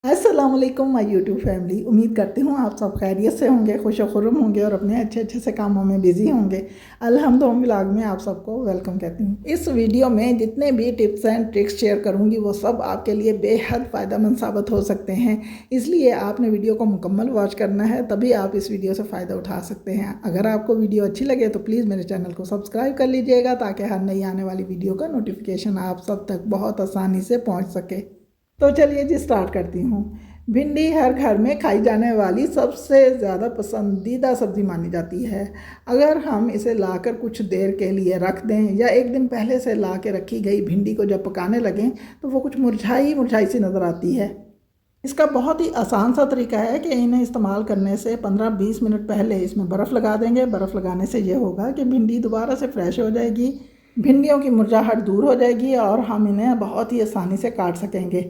अस्सलाम वालेकुम my YouTube family. उम्मीद करती हूँ आप सब खैरियत से होंगे, खुश खुर्रम होंगे और अपने अच्छे अच्छे से कामों में बिज़ी होंगे। अल्हम्दुलिल्लाह व्लॉग में आप सबको वेलकम कहती हूँ। इस वीडियो में जितने भी टिप्स एंड ट्रिक्स शेयर करूँगी वो सब आपके लिए बेहद फ़ायदेमंद साबित हो सकते हैं, इसलिए आपने वीडियो को मुकम्मल वॉच करना है, तभी आप इस वीडियो से फ़ायदा उठा सकते हैं। अगर आपको वीडियो अच्छी लगे तो प्लीज़ मेरे चैनल को सब्सक्राइब कर लीजिएगा ताकि हर नई आने वाली वीडियो का नोटिफिकेशन आप सब तक बहुत आसानी से पहुँच सके। तो चलिए जी स्टार्ट करती हूँ। भिंडी हर घर में खाई जाने वाली सबसे ज़्यादा पसंदीदा सब्ज़ी मानी जाती है। अगर हम इसे लाकर कुछ देर के लिए रख दें या एक दिन पहले से ला के रखी गई भिंडी को जब पकाने लगें तो वो कुछ मुरझाई मुरझाई सी नज़र आती है। इसका बहुत ही आसान सा तरीका है कि इन्हें इस्तेमाल करने से 15-20 मिनट पहले इसमें बर्फ़ लगा देंगे। बर्फ़ लगाने से ये होगा कि भिंडी दोबारा से फ्रेश हो जाएगी, भिंडियों की मुरझाहट दूर हो जाएगी और हम इन्हें बहुत ही आसानी से काट सकेंगे।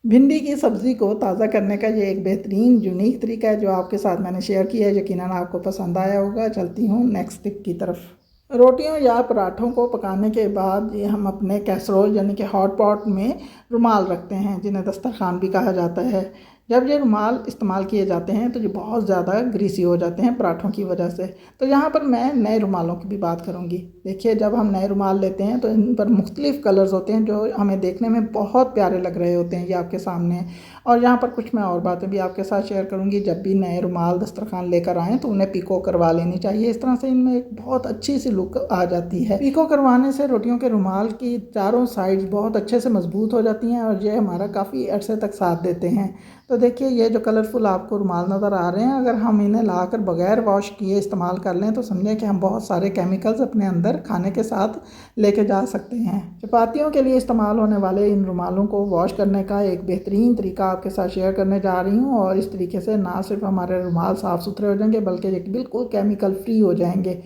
भिंडी की सब्ज़ी को ताज़ा करने का ये एक बेहतरीन यूनिक तरीका है जो आपके साथ मैंने शेयर किया है। यकीनन आपको पसंद आया होगा। चलती हूँ नेक्स्ट टिप की तरफ। रोटियों या पराठों को पकाने के बाद ये हम अपने कैसरोल यानी कि हॉट पॉट में रुमाल रखते हैं, जिन्हें दस्तरखान भी कहा जाता है। जब ये रुमाल इस्तेमाल किए जाते हैं तो ये बहुत ज़्यादा ग्रीसी हो जाते हैं पराठों की वजह से। तो यहाँ पर मैं नए रुमालों की भी बात करूँगी। देखिए, जब हम नए रुमाल लेते हैं तो इन पर मुख्तलिफ़ कलर्स होते हैं जो हमें देखने में बहुत प्यारे लग रहे होते हैं, ये आपके सामने। और यहाँ पर कुछ मैं और बातें भी आपके साथ शेयर करूँगी। जब भी नए रुमाल दस्तरखान लेकर आएँ तो उन्हें पीको करवा लेनी चाहिए। इस तरह से इनमें एक बहुत अच्छी सी लुक आ जाती है। पीको करवाने से रोटियों के रुमाल की चारों साइड्स बहुत अच्छे से मजबूत हो जाती हैं और ये हमारा काफ़ी अरसे तक साथ देते हैं। तो देखिए, ये जो कलरफुल आपको रुमाल नज़र आ रहे हैं, अगर हम इन्हें लाकर बगैर वॉश किए इस्तेमाल कर लें तो समझें कि हम बहुत सारे केमिकल्स अपने अंदर खाने के साथ लेके जा सकते हैं। चपातियों के लिए इस्तेमाल होने वाले इन रुमालों को वॉश करने का एक बेहतरीन तरीका आपके साथ शेयर करने जा रही हूँ। और इस तरीके से ना सिर्फ हमारे रुमाल साफ़ सुथरे हो जाएंगे बल्कि ये बिल्कुल केमिकल फ्री हो जाएंगे।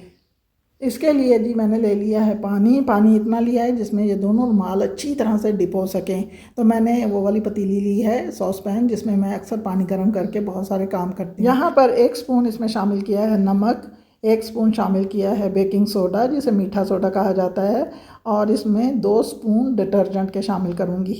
इसके लिए जी मैंने ले लिया है पानी इतना लिया है जिसमें ये दोनों रुमाल अच्छी तरह से डिप हो सकें। तो मैंने वो वाली पतीली ली है, सॉस पैन, जिसमें मैं अक्सर पानी गर्म करके बहुत सारे काम करती हूँ। यहाँ पर 1 स्पून इसमें शामिल किया है नमक, 1 स्पून शामिल किया है बेकिंग सोडा जिसे मीठा सोडा कहा जाता है, और इसमें 2 स्पून डिटर्जेंट के शामिल करूँगी।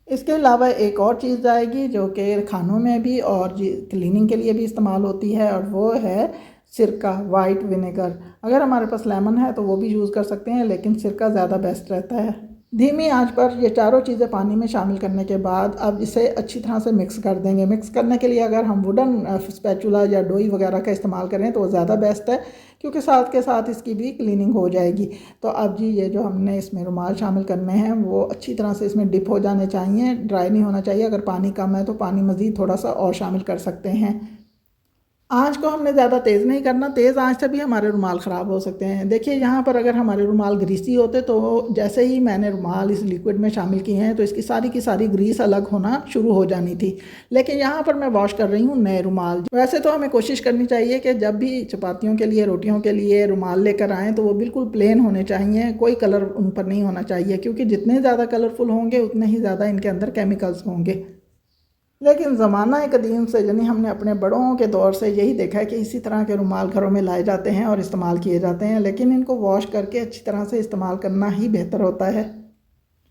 इसके अलावा एक और चीज़ आएगी जो कि खानों में भी और क्लीनिंग के लिए भी इस्तेमाल होती है, और वो है सिरका, वाइट विनेगर। अगर हमारे पास लेमन है तो वो भी यूज़ कर सकते हैं, लेकिन सिरका ज़्यादा बेस्ट रहता है। धीमी आंच पर ये चारों चीज़ें पानी में शामिल करने के बाद अब इसे अच्छी तरह से मिक्स कर देंगे। मिक्स करने के लिए अगर हम वुडन स्पैचुला या डोई वगैरह का इस्तेमाल करें तो वो ज़्यादा बेस्ट है, क्योंकि साथ के साथ इसकी भी क्लीनिंग हो जाएगी। तो अब जी ये जो हमने इसमें रुमाल शामिल करने हैं वो अच्छी तरह से इसमें डिप हो जाने चाहिए, ड्राई नहीं होना चाहिए। अगर पानी कम है तो पानी मज़ीद थोड़ा सा और शामिल कर सकते हैं। आँच को हमने ज़्यादा तेज़ नहीं करना, तेज़ आँच से भी हमारे रुमाल ख़राब हो सकते हैं। देखिए, यहाँ पर अगर हमारे रुमाल ग्रीसी होते तो जैसे ही मैंने रुमाल इस लिक्विड में शामिल किए हैं तो इसकी सारी की सारी ग्रीस अलग होना शुरू हो जानी थी। लेकिन यहाँ पर मैं वॉश कर रही हूँ नए रुमाल। वैसे तो हमें कोशिश करनी चाहिए कि जब भी चपातियों के लिए, रोटियों के लिए रुमाल लेकर आएँ तो वो बिल्कुल प्लेन होने चाहिए, कोई कलर उन पर नहीं होना चाहिए, क्योंकि जितने ज़्यादा कलरफुल होंगे उतने ही ज़्यादा इनके अंदर केमिकल्स होंगे। लेकिन ज़माना कदीम से, यानी हमने अपने बड़ों के दौर से यही देखा है कि इसी तरह के रुमाल घरों में लाए जाते हैं और इस्तेमाल किए जाते हैं, लेकिन इनको वॉश करके अच्छी तरह से इस्तेमाल करना ही बेहतर होता है।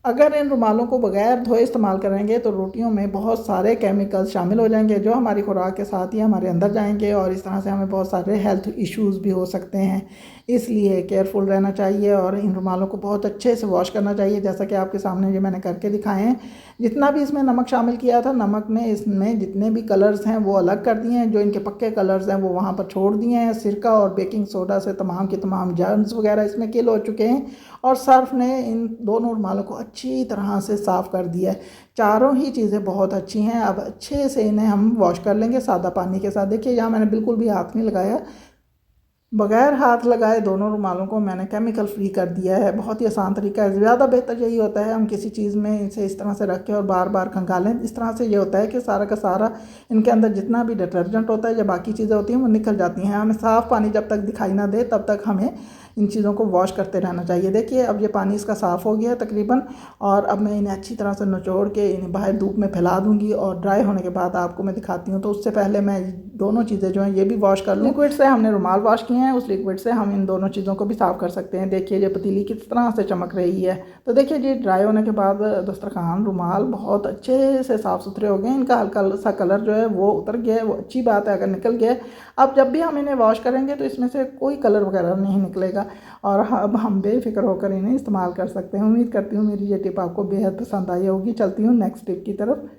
अगर इन रुमालों को बगैर धोए इस्तेमाल करेंगे तो रोटियों में बहुत सारे केमिकल्स शामिल हो जाएंगे जो हमारी खुराक के साथ ही हमारे अंदर जाएंगे, और इस तरह से हमें बहुत सारे हेल्थ इश्यूज़ भी हो सकते हैं। इसलिए केयरफुल रहना चाहिए और इन रुमालों को बहुत अच्छे से वॉश करना चाहिए, जैसा कि आपके सामने ये मैंने करके दिखाए हैं। जितना भी इसमें नमक शामिल किया था, नमक ने इसमें जितने भी कलर्स हैं वो अलग कर दिए हैं, जो इनके पक्के कलर्स हैं वो वहाँ पर छोड़ दिए हैं। सिरका और बेकिंग सोडा से तमाम के तमाम जर्म्स वगैरह इसमें किल हो चुके हैं, और सर्फ ने इन दोनों रुमालों को अच्छी तरह से साफ़ कर दिया है। चारों ही चीज़ें बहुत अच्छी हैं। अब अच्छे से इन्हें हम वॉश कर लेंगे सादा पानी के साथ। देखिए, यहाँ मैंने बिल्कुल भी हाथ नहीं लगाया, बगैर हाथ लगाए दोनों रुमालों को मैंने केमिकल फ्री कर दिया है। बहुत ही आसान तरीका है। ज़्यादा बेहतर यही होता है हम किसी चीज़ में इसे इस तरह से रख के और बार बार खंगालें। इस तरह से ये होता है कि सारा का सारा इनके अंदर जितना भी डिटर्जेंट होता है या बाकी चीज़ें होती हैं वो निकल जाती हैं। हमें साफ़ पानी जब तक दिखाई ना दे तब तक हमें इन चीज़ों को वॉश करते रहना चाहिए। देखिए अब ये पानी इसका साफ़ हो गया तकरीबन, और अब मैं इन्हें अच्छी तरह से निचोड़ के इन्हें बाहर धूप में फैला दूँगी और ड्राई होने के बाद आपको मैं दिखाती हूँ। तो उससे पहले मैं दोनों चीज़ें जो हैं ये भी वॉश कर लूँ। लिक्विड से हमने रुमाल वॉश किए हैं, उस लिक्विड से हम इन दोनों चीज़ों को भी साफ़ कर सकते हैं। देखिए ये पतीली किस तरह से चमक रही है। तो देखिए जी ड्राई होने के बाद दस्तरखान रुमाल बहुत अच्छे से साफ़ सुथरे हो गए। इनका हल्का सा कलर जो है वो उतर गया है, वो अच्छी बात है अगर निकल गया है। अब जब भी हम इन्हें वॉश करेंगे तो इसमें से कोई कलर वगैरह नहीं निकलेगा और अब हम बेफिक्र होकर इन्हें इस्तेमाल कर सकते हैं। उम्मीद करती हूँ मेरी ये टिप आपको बेहद पसंद आई होगी। चलती हूँ नेक्स्ट टिप की तरफ।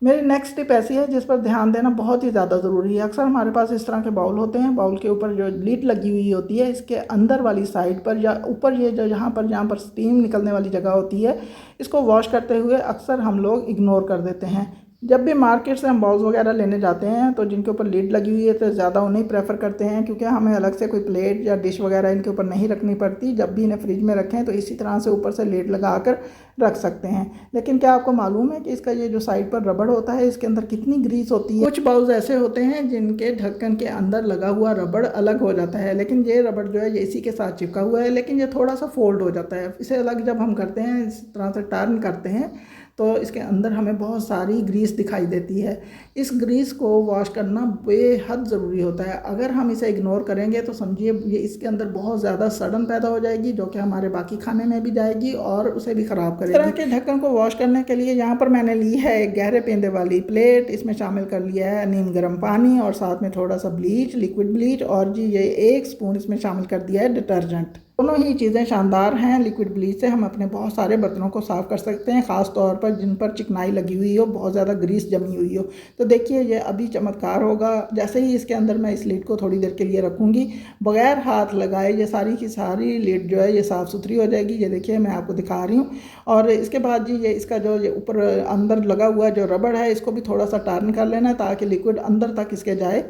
मेरी नेक्स्ट टिप ऐसी है जिस पर ध्यान देना बहुत ही ज़्यादा ज़रूरी है। अक्सर हमारे पास इस तरह के बाउल होते हैं, बाउल के ऊपर जो लीड लगी हुई होती है इसके अंदर वाली साइड पर या ऊपर ये जो जहाँ पर स्टीम निकलने वाली जगह होती है, इसको वॉश करते हुए अक्सर हम लोग इग्नोर कर देते हैं। जब भी मार्केट से हम बाउल्स वगैरह लेने जाते हैं तो जिनके ऊपर लीड लगी हुई है तो ज़्यादा उन्हें प्रेफर करते हैं, क्योंकि हमें अलग से कोई प्लेट या डिश वगैरह इनके ऊपर नहीं रखनी पड़ती। जब भी इन्हें फ्रिज में रखें तो इसी तरह से ऊपर से लीड लगा कर रख सकते हैं। लेकिन क्या आपको मालूम है कि इसका ये जो साइड पर रबड़ होता है इसके अंदर कितनी ग्रीस होती है। कुछ बाउल्स ऐसे होते हैं जिनके ढक्कन के अंदर लगा हुआ रबड़ अलग हो जाता है, लेकिन ये रबड़ जो है ये इसी के साथ चिपका हुआ है, लेकिन ये थोड़ा सा फोल्ड हो जाता है। इसे अलग जब हम करते हैं, इस तरह से टर्न करते हैं तो इसके अंदर हमें बहुत सारी ग्रीस दिखाई देती है। इस ग्रीस को वॉश करना बेहद ज़रूरी होता है। अगर हम इसे इग्नोर करेंगे तो समझिए ये इसके अंदर बहुत ज़्यादा सड़न पैदा हो जाएगी, जो कि हमारे बाकी खाने में भी जाएगी और उसे भी ख़राब करेगी। इस तरह के ढक्कन को वॉश करने के लिए यहाँ पर मैंने ली है एक गहरे पेंदे वाली प्लेट। इसमें शामिल कर लिया है नीम गर्म पानी और साथ में थोड़ा सा ब्लीच, लिक्विड ब्लीच, और जी ये 1 स्पून इसमें शामिल कर दिया है डिटर्जेंट। दोनों ही चीज़ें शानदार हैं। लिक्विड ब्लीच से हम अपने बहुत सारे बर्तनों को साफ़ कर सकते हैं, ख़ास तौर पर जिन पर चिकनाई लगी हुई हो, बहुत ज़्यादा ग्रीस जमी हुई हो। तो देखिए ये अभी चमत्कार होगा। जैसे ही इसके अंदर मैं इस लीड को थोड़ी देर के लिए रखूँगी, बग़ैर हाथ लगाए ये सारी की सारी लीड जो है ये साफ़ सुथरी हो जाएगी। ये देखिए मैं आपको दिखा रही हूँ। और इसके बाद जी ये इसका जो ये ऊपर अंदर लगा हुआ जो रबड़ है इसको भी थोड़ा सा टर्न कर लेना ताकि लिक्विड अंदर तक इसके जाए।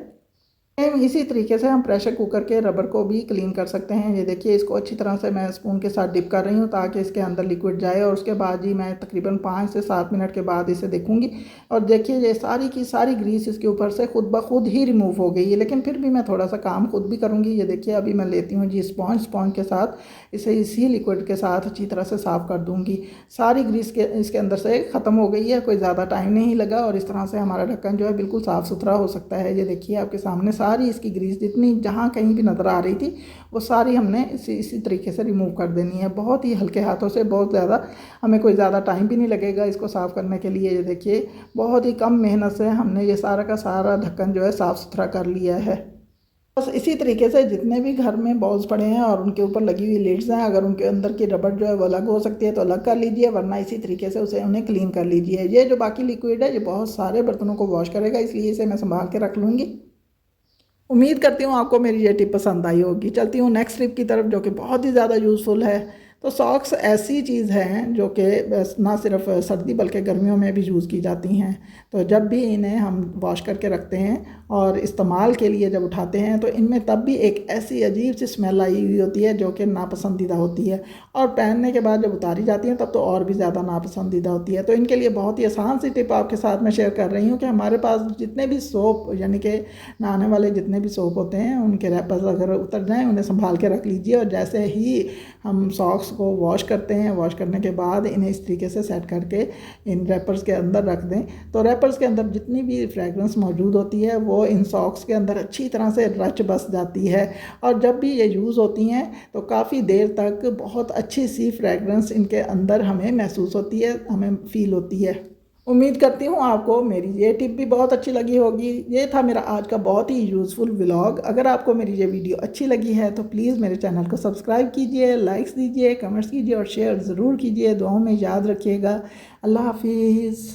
इसी तरीके से हम प्रेशर कुकर के रबर को भी क्लीन कर सकते हैं। ये देखिए इसको अच्छी तरह से मैं स्पून के साथ डिप कर रही हूँ ताकि इसके अंदर लिक्विड जाए, और उसके बाद जी मैं तकरीबन 5 से 7 मिनट के बाद इसे देखूँगी और देखिए ये सारी की सारी ग्रीस इसके ऊपर से खुद ब खुद ही रिमूव हो गई है। लेकिन फिर भी मैं थोड़ा सा काम खुद भी करूँगी। ये देखिए अभी मैं लेती हूँ जी स्पॉन्ज के साथ इसे इसी लिक्विड के साथ अच्छी तरह से साफ़ कर दूँगी। सारी ग्रीस के इसके अंदर से ख़त्म हो गई है, कोई ज़्यादा टाइम नहीं लगा और इस तरह से हमारा ढक्कन जो है बिल्कुल साफ़ सुथरा हो सकता है। ये देखिए आपके सामने सारी इसकी ग्रीस जितनी जहाँ कहीं भी नज़र आ रही थी वो सारी हमने इसी तरीके से रिमूव कर देनी है, बहुत ही हल्के हाथों से। बहुत ज़्यादा हमें कोई ज़्यादा टाइम भी नहीं लगेगा इसको साफ़ करने के लिए। ये देखिए बहुत ही कम मेहनत से हमने ये सारा का सारा ढक्कन जो है साफ़ सुथरा कर लिया है। बस इसी तरीके से जितने भी घर में बाउल्स पड़े हैं और उनके ऊपर लगी हुई लिड्स हैं, अगर उनके अंदर की रबड़ जो है वो अलग हो सकती है तो अलग कर लीजिए, वरना इसी तरीके से उन्हें क्लीन कर लीजिए। ये जो बाकी लिक्विड है ये बहुत सारे बर्तनों को वॉश करेगा, इसलिए इसे मैं संभाल के रख लूँगी। उम्मीद करती हूँ आपको मेरी ये टिप पसंद आई होगी। चलती हूँ नेक्स्ट टिप की तरफ जो कि बहुत ही ज़्यादा यूज़फुल है। तो सॉक्स ऐसी चीज़ है जो कि ना सिर्फ सर्दी बल्कि गर्मियों में भी यूज़ की जाती हैं। तो जब भी इन्हें हम वॉश करके रखते हैं और इस्तेमाल के लिए जब उठाते हैं तो इनमें तब भी एक ऐसी अजीब सी स्मेल आई हुई होती है जो कि नापसंदीदा होती है, और पहनने के बाद जब उतारी जाती हैं तब तो और भी ज़्यादा नापसंदीदा होती है। तो इनके लिए बहुत ही आसान सी टिप आपके साथ मैं शेयर कर रही हूँ कि हमारे पास जितने भी सोप यानी कि नहाने वाले जितने भी सोप होते हैं उनके रैपर्स अगर उतर जाएँ उन्हें संभाल के रख लीजिए, और जैसे ही हम सॉक्स को वॉश करते हैं, वॉश करने के बाद इन्हें इस तरीके से सेट करके इन रैपर्स के अंदर रख दें। तो रैपर्स के अंदर जितनी भी फ्रेगरेंस मौजूद होती है वो इन सॉक्स के अंदर अच्छी तरह से रच बस जाती है, और जब भी ये यूज़ होती हैं तो काफ़ी देर तक बहुत अच्छी सी फ्रेगरेंस इनके अंदर हमें महसूस होती है, हमें फ़ील होती है। उम्मीद करती हूँ आपको मेरी ये टिप भी बहुत अच्छी लगी होगी। ये था मेरा आज का बहुत ही यूज़फुल व्लॉग। अगर आपको मेरी ये वीडियो अच्छी लगी है तो प्लीज़ मेरे चैनल को सब्सक्राइब कीजिए, लाइक्स दीजिए, कमेंट्स कीजिए और शेयर ज़रूर कीजिए। दुआओं में याद रखिएगा। अल्लाह हाफिज़।